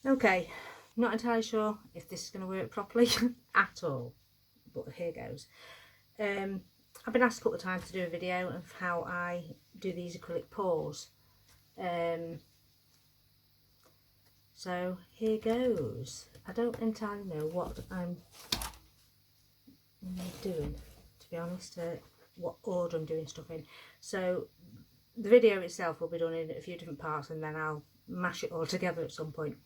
Okay, not entirely sure if this is going to work properly at all, but here goes. I've been asked a couple of times to do a video of how I do these acrylic pours. So here goes. I don't entirely know what I'm doing, to be honest, what order I'm doing stuff in. So the video itself will be done in a few different parts, and then I'll mash it all together at some point.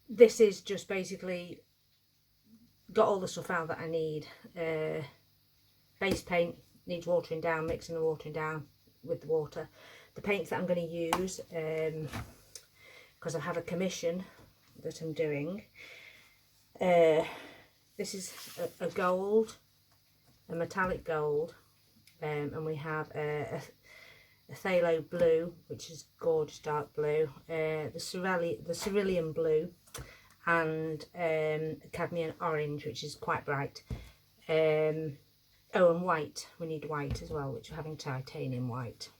This is just basically got all the stuff out that I need. Base paint needs watering down, mixing the watering down with the water. The paints that I'm going to use, because I have a commission that I'm doing. This is a gold, a metallic gold, and we have a phthalo blue, which is gorgeous dark blue, the cerulean blue, and cadmium orange, which is quite bright. Oh, and white. We need white as well, which we're having titanium white.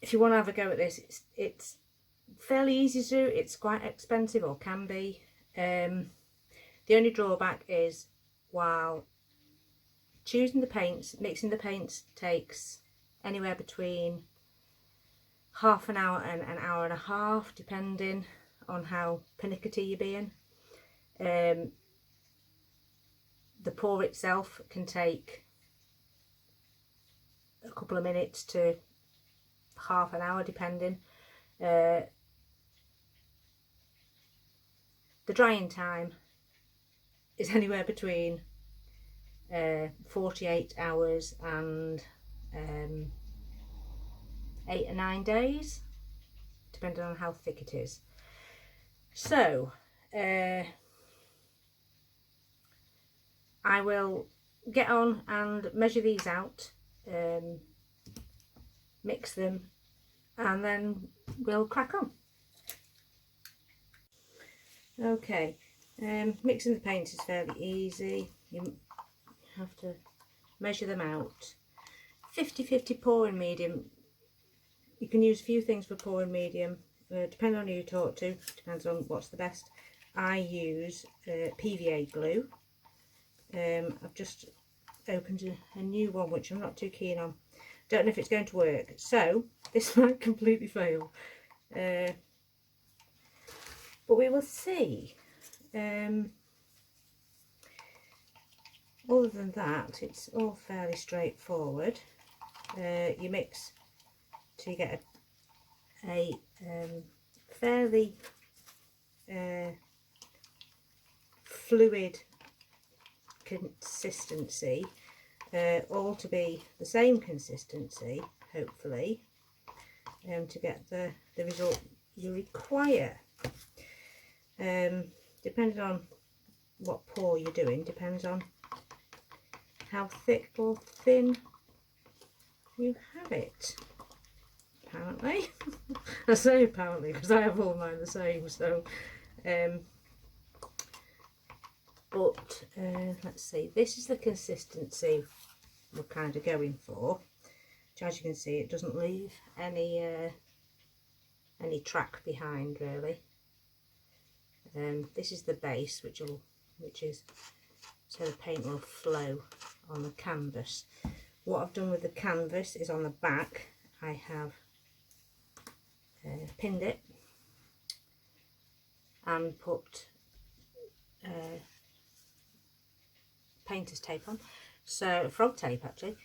If you want to have a go at this, it's fairly easy to do. It's quite expensive, or can be. The only drawback is while choosing the paints, mixing the paints takes anywhere between half an hour and an hour and a half, depending on how pernickety you're being. The pour itself can take a couple of minutes to half an hour, depending. The drying time is anywhere between 48 hours and 8 or 9 days, depending on how thick it is. So I will get on and measure these out, mix them, and then we'll crack on. Okay, mixing the paint is fairly easy. You have to measure them out. 50-50 pouring medium. You can use a few things for pouring medium, depending on who you talk to, depends on what's the best. I use PVA glue. I've just opened a new one, which I'm not too keen on. Don't know if it's going to work, so this might completely fail, but we will see. Other than that, it's all fairly straightforward. You mix till you get a fairly fluid consistency, all to be the same consistency, hopefully, to get the result you require. Depending on what pour you're doing, depends on how thick or thin you have it, apparently. I say apparently because I have all mine the same, so but let's see, this is the consistency we're kind of going for, which, as you can see, it doesn't leave any track behind, really. This is the base, which is so the paint will flow on the canvas. What I've done with the canvas is on the back I have pinned it and put painter's tape on, so frog tape actually,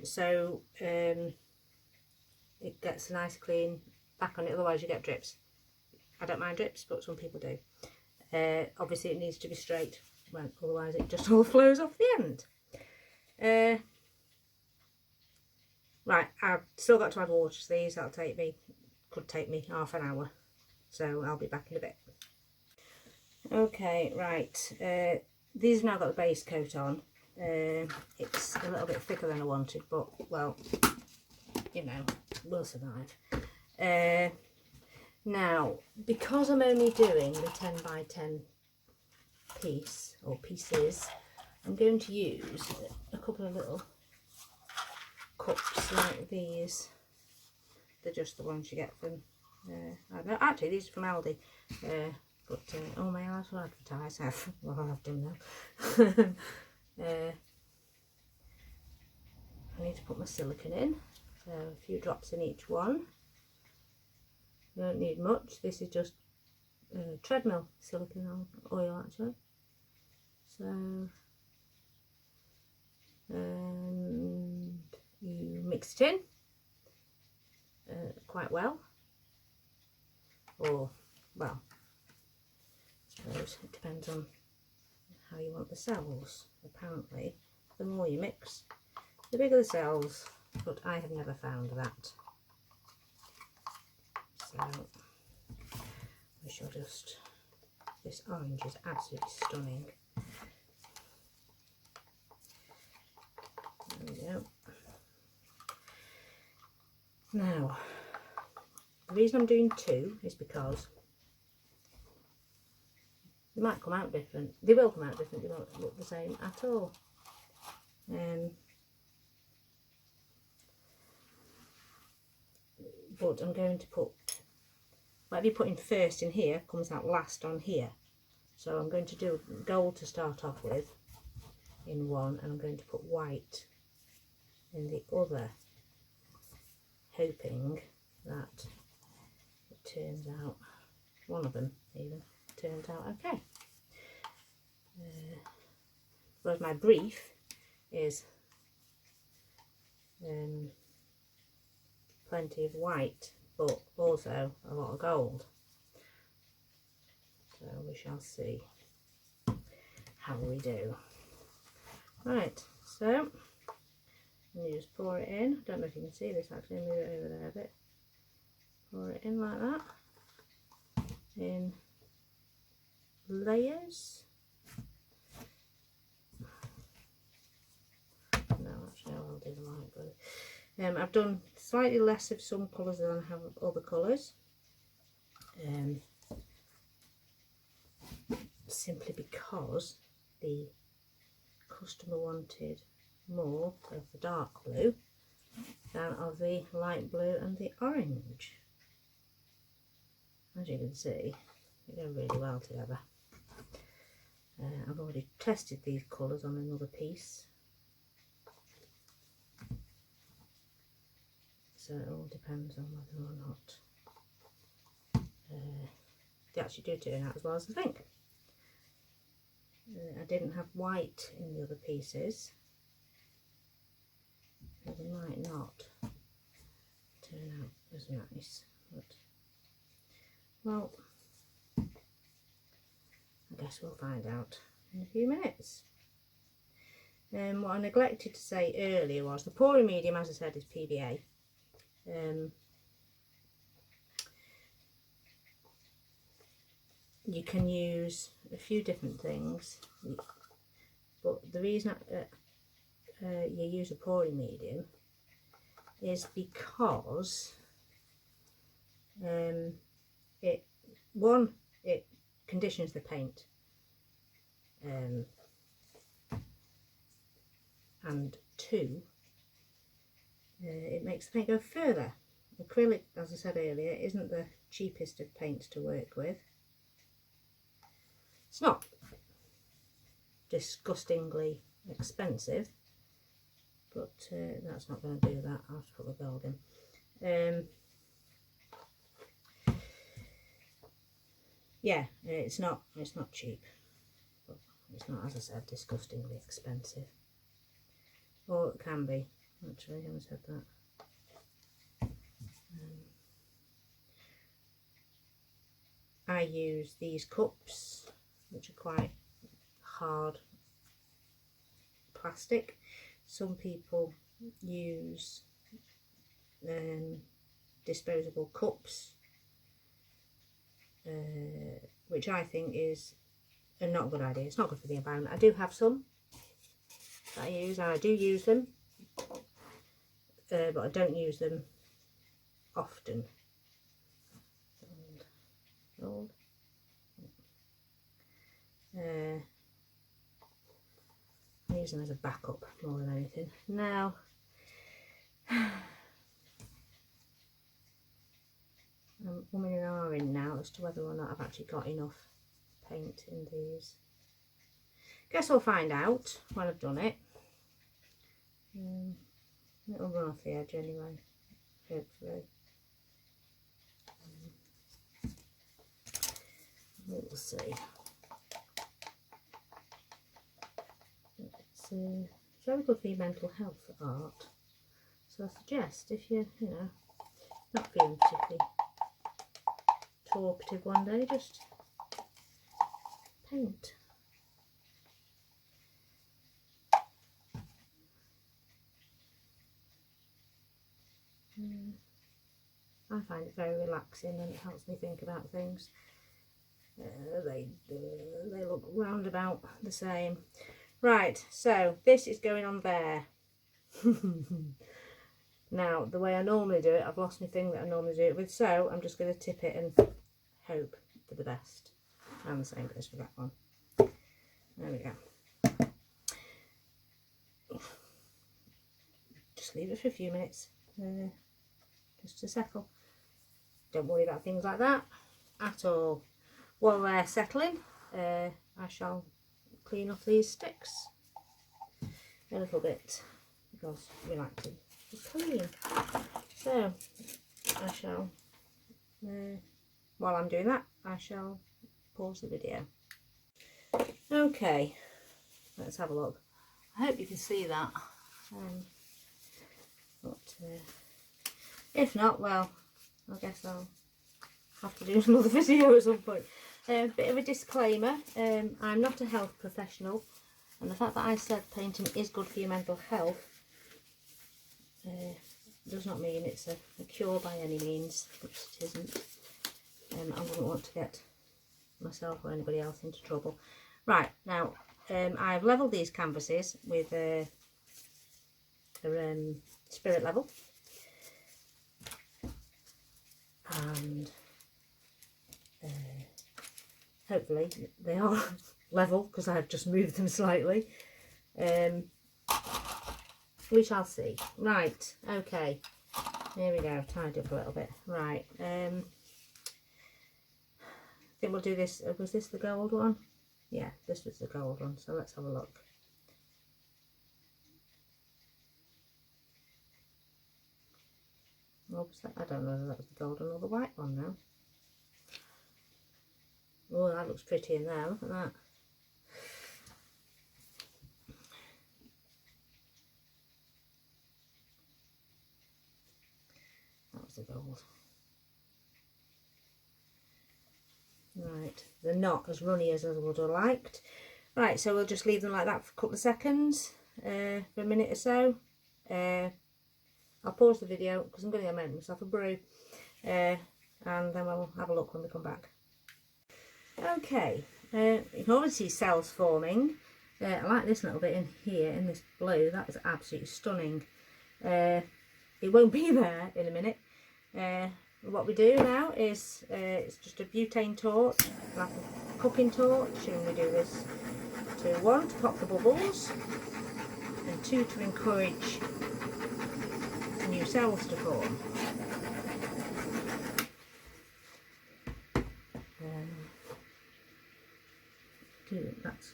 so it gets a nice clean back on it, otherwise you get drips. I don't mind drips, but some people do. Obviously it needs to be straight, well, otherwise it just all flows off the end. Right, I've still got to add water to these. That'll could take me half an hour, so I'll be back in a bit. Okay, right, these have now got the base coat on. It's a little bit thicker than I wanted, but, well, you know, we'll survive. Now, because I'm only doing the 10 by 10 piece, or pieces, I'm going to use a couple of little cups like these. They're just the ones you get from Actually, these are from Aldi, but oh, may I also advertise? Well, I'll have to now. I need to put my silicone in, so a few drops in each one. You don't need much. This is just treadmill silicone oil actually. So, and you mix it in quite well, or well, I suppose it depends on how you want the cells. Apparently, the more you mix, the bigger the cells, but I have never found that. So we shall just, this orange is absolutely stunning. There we go. Now, the reason I'm doing two is because they might come out different. They will come out different, they won't look the same at all. But I'm going to put, whatever you put in first in here comes out last on here. So I'm going to do gold to start off with in one, and I'm going to put white in the other, hoping that it turns out, one of them even, turns out okay. Whereas my brief is plenty of white, but also a lot of gold. So we shall see how we do. Right, so you just pour it in. I don't know if you can see this actually, move it over there a bit. Pour it in like that, in layers. No, actually I'll do the light blue. I've done slightly less of some colours than I have of other colours, simply because the customer wanted more of the dark blue than of the light blue and the orange. As you can see, they go really well together. I've already tested these colours on another piece, so it all depends on whether or not they actually do turn out as well as I think. I didn't have white in the other pieces, so they might not turn out as nice, but well, I guess we'll find out in a few minutes. What I neglected to say earlier was the pouring medium, as I said, is PVA. You can use a few different things, but the reason you use a pouring medium is because it conditions the paint, and two, it makes the paint go further. Acrylic, as I said earlier, isn't the cheapest of paints to work with. It's not disgustingly expensive, but that's not going to do that. I'll have to put the gold in. Yeah, it's not cheap, but it's not, as I said, disgustingly expensive. Or it can be, actually, I haven't said that. I use these cups, which are quite hard plastic. Some people use disposable cups, which I think is a not good idea. It's not good for the environment. I do have some that I use, and I do use them, but I don't use them often. Gold. I use them as a backup more than anything. Now, I'm umming and ahhing now as to whether or not I've actually got enough paint in these. Guess I'll find out when I've done it. It'll run off the edge anyway, hopefully. We'll see. It's very good for your mental health, art. So I suggest if you're, not feeling particularly talkative one day, just paint. I find it very relaxing and it helps me think about things. They look roundabout the same. Right, so this is going on there. Now, the way I normally do it, I've lost my thing that I normally do it with, so I'm just going to tip it and hope for the best. And the same goes for that one. There we go. Just leave it for a few minutes, just to settle. Don't worry about things like that at all. While they're settling, I shall clean off these sticks a little bit because we like to be clean. So I shall, while I'm doing that, I shall pause the video. Okay, let's have a look. I hope you can see that. But if not, well, I guess I'll have to do another video at some point. Bit of a disclaimer, I'm not a health professional, and the fact that I said painting is good for your mental health does not mean it's a cure by any means, which it isn't. I wouldn't want to get myself or anybody else into trouble. Right, now I've levelled these canvases with a spirit level, and hopefully they are level because I've just moved them slightly. We shall see. Right, okay, here we go, tied up a little bit. Right, I think we'll do this. Was this the gold one? Yeah, this was the gold one, so let's have a look. Oops, I don't know whether that was the golden or the white one now. Oh, that looks pretty in there, look at that. That was the gold. Right, they're not as runny as I would have liked. Right, so we'll just leave them like that for a couple of seconds, for a minute or so. I'll pause the video because I'm going to go make myself a brew, and then we'll have a look when we come back. Okay, you can obviously see cells forming. I like this little bit in here, in this blue. That is absolutely stunning. It won't be there in a minute. What we do now is, it's just a butane torch, like a cooking torch, and we do this to 1, to pop the bubbles, and 2, to encourage new cells to form. That's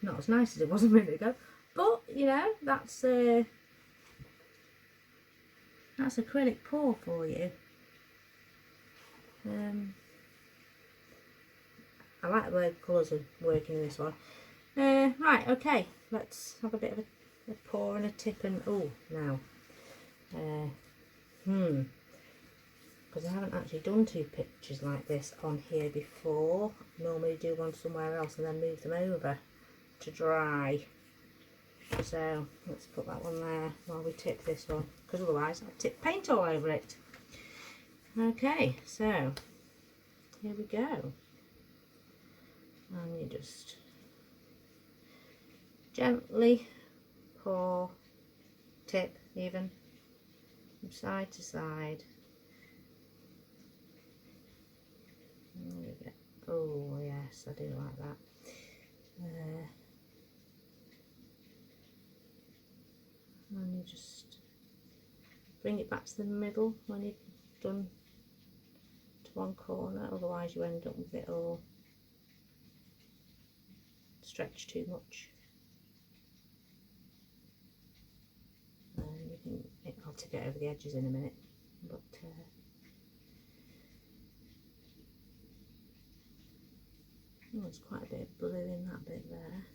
not as nice as it was a minute ago, but that's acrylic pour for you. I like the way the colours are working in this one. Right, okay, let's have a bit of a pour and a tip, and now because I haven't actually done 2 pictures like this on here before. I normally do one somewhere else and then move them over to dry. So let's put that one there while we tip this one, because otherwise I'll tip paint all over it. Okay, so here we go. And you just gently pour, tip even, from side to side. There we go. Oh yes, I do like that. And you just bring it back to the middle when you've done one corner, otherwise you end up with it all stretched too much. And I'll tip it over the edges in a minute, but oh, there's quite a bit of blue in that bit there.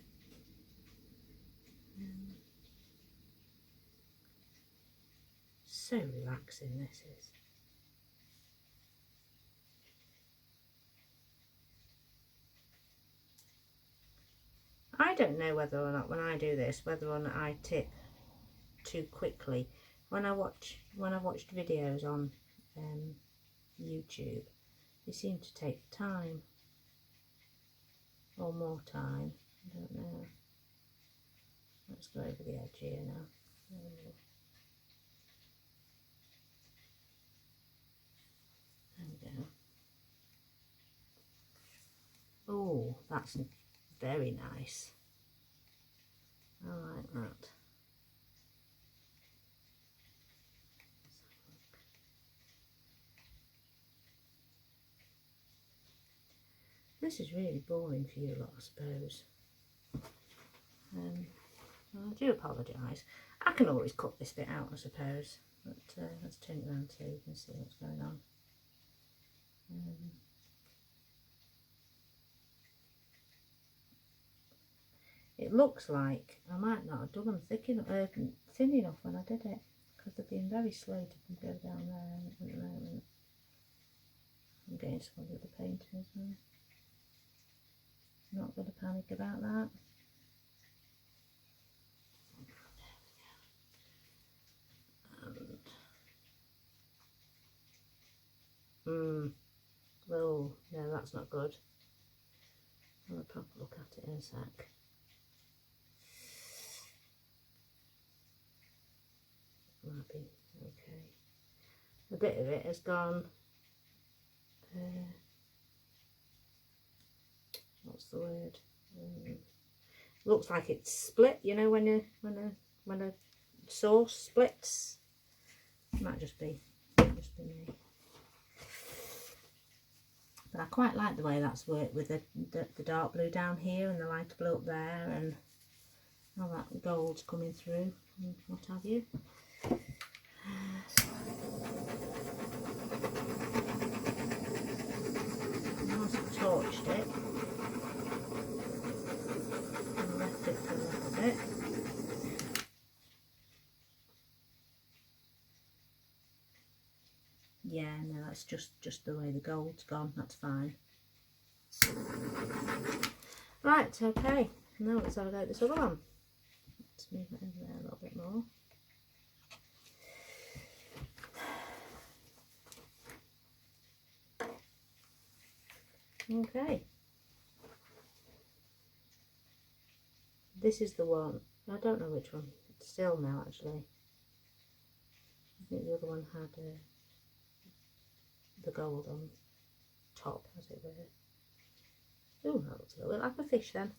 So relaxing this is. I don't know whether or not when I do this, whether or not I tip too quickly. When I've watched videos on YouTube, they seem to take time or more time. I don't know. Let's go over the edge here now. There we go. Oh, that's very nice. I like that. This is really boring for you lot, I suppose. I do apologise. I can always cut this bit out, I suppose. But let's turn it around so you can see what's going on. It looks like I might not have done them thin enough when I did it, because they've been very slow to go down there at the moment. I'm getting some of the other painting as well. Not going to panic about that. Oh, no, that's not good. I'll have a proper look at it in a sec. Might be okay. A bit of it has gone. What's the word? Looks like it's split. You know when a sauce splits. Might just be me. But I quite like the way that's worked with the dark blue down here and the lighter blue up there, and all that gold's coming through and what have you. Once I've torched it and left it for a little bit. Yeah, no, that's just the way the gold's gone. That's fine. Right, okay. Now let's have a go at this other one. Let's move it over there a little bit more. Okay. This is the one. I don't know which one. It's still now, actually. I think the other one had the gold on top, as it were. Oh, that looks a little bit like a fish then.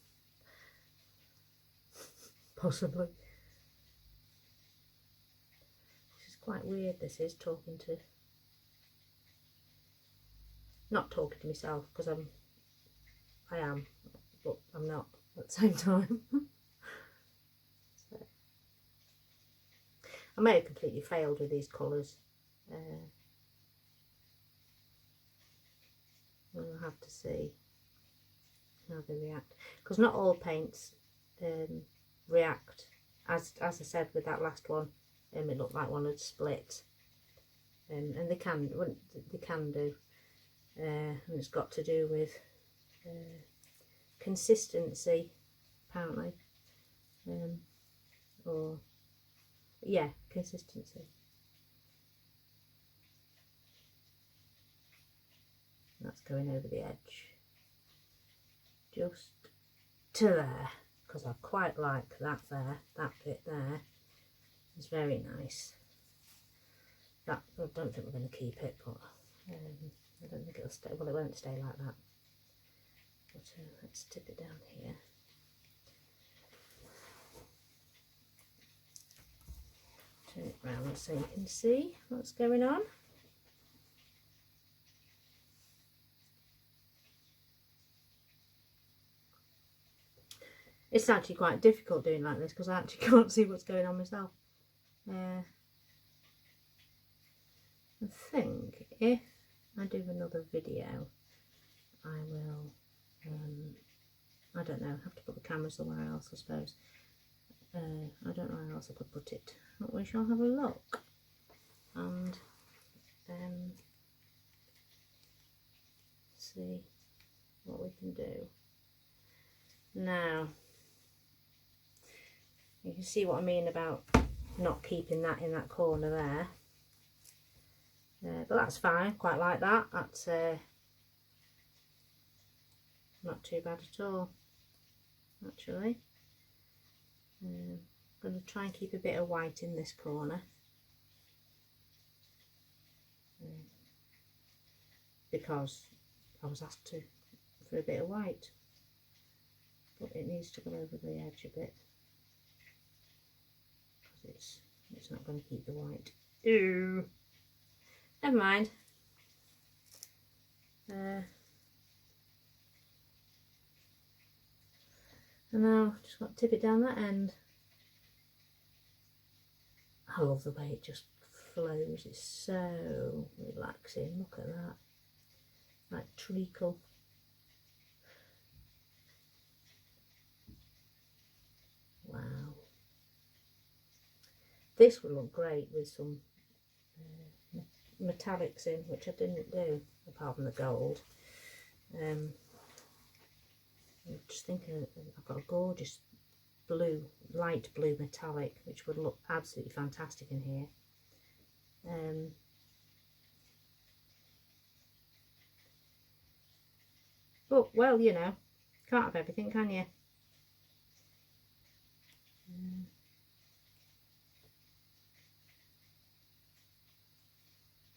Possibly. This is quite weird, this is, not talking to myself, because I am, but I'm not at the same time. So, I may have completely failed with these colours. We'll have to see how they react, because not all paints react as I said with that last one. It looked like one had split, and they can do, and it's got to do with consistency apparently, or yeah, consistency. That's going over the edge, just to there, because I quite like that there. That bit there is very nice. That, I don't think we're going to keep it, but I don't think it'll stay. Well, it won't stay like that. But let's tip it down here. Turn it round so you can see what's going on. It's actually quite difficult doing like this because I actually can't see what's going on myself. I think if I do another video, I will, I don't know, have to put the camera somewhere else, I suppose. I don't know where else I could put it, but we shall have a look and see what we can do. Now, you can see what I mean about not keeping that in that corner there. But that's fine, quite like that. That's not too bad at all, actually. I'm going to try and keep a bit of white in this corner. Because I was asked for a bit of white. But it needs to go over the edge a bit. Because it's not going to keep the white. Ew. Never mind. And now just got to tip it down that end. I love the way it just flows. It's so relaxing. Look at that. Like treacle. Wow. This would look great with some metallics in, which I didn't do, apart from the gold. I'm just thinking I've got a gorgeous blue, light blue metallic, which would look absolutely fantastic in here. But, well, you know, can't have everything, can you?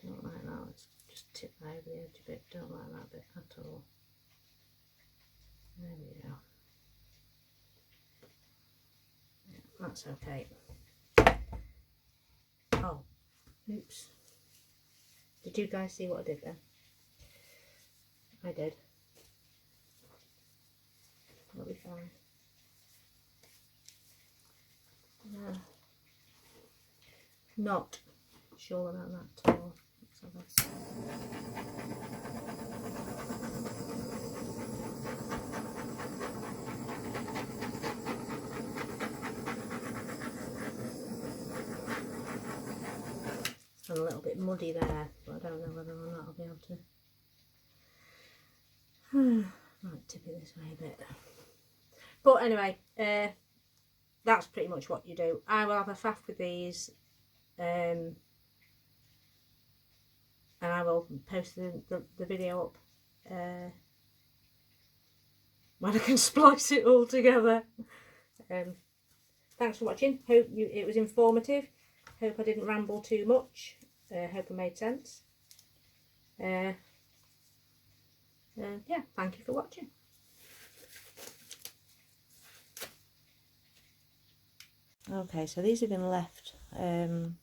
Don't like that. Let's just tip that over the edge a bit. Don't like that bit at all. There we go. Yeah, that's okay. Oh, oops. Did you guys see what I did then? I did. That'll be fine. No. Not sure about that at all. Let's have a... I'm a little bit muddy there, but I don't know whether or not I'll be able to. Might tip it this way a bit. But anyway, that's pretty much what you do. I will have a faff with these, and I will post the video up when I can splice it all together. Thanks for watching. Hope it was informative. Hope I didn't ramble too much. Hope it made sense. Yeah, thank you for watching. Okay, so these have been left round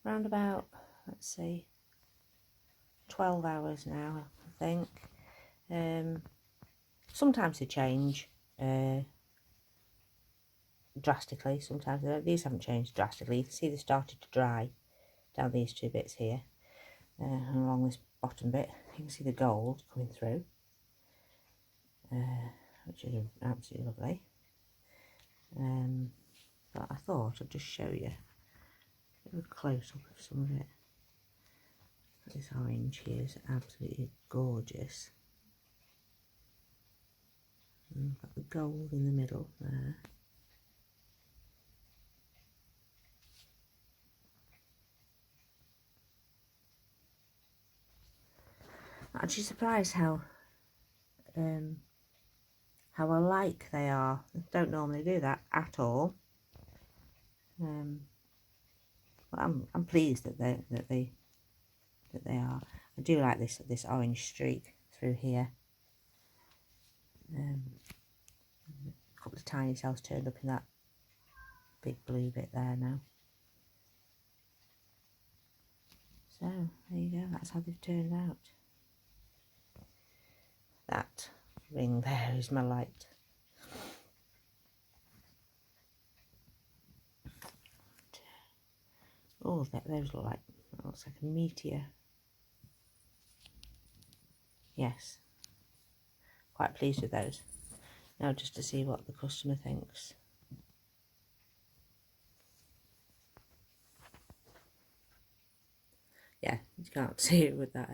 about, let's see, 12 hours now, I think. Sometimes they change drastically, sometimes they don't. These haven't changed drastically. You can see they started to dry down these two bits here, and along this bottom bit. You can see the gold coming through, which is absolutely lovely. But I thought I'd just show you a close up of some of it. This orange here is absolutely gorgeous. And got the gold in the middle there. I'm actually surprised how alike they are. I don't normally do that at all. But I'm pleased that they are. I do like this orange streak through here. A couple of tiny cells turned up in that big blue bit there now. So there you go. That's how they've turned out. That ring there is my light. Oh, those look like, that looks like a meteor. Yes, quite pleased with those. Now just to see what the customer thinks. Yeah, you can't see it with that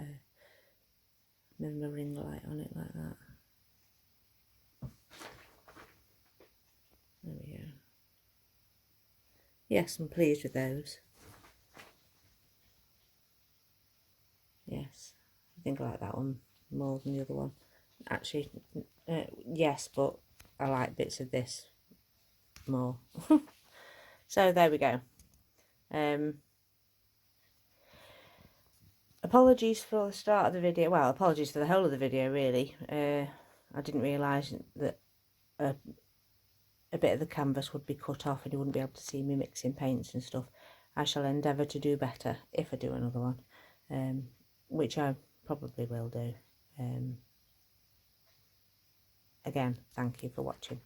ring light on it like that. There we go. Yes, I'm pleased with those. Yes, I think I like that one more than the other one. Actually, yes, but I like bits of this more. So there we go. Apologies for the start of the video. Well, apologies for the whole of the video, really. I didn't realise that a bit of the canvas would be cut off and you wouldn't be able to see me mixing paints and stuff. I shall endeavour to do better if I do another one, which I probably will do. Again, thank you for watching.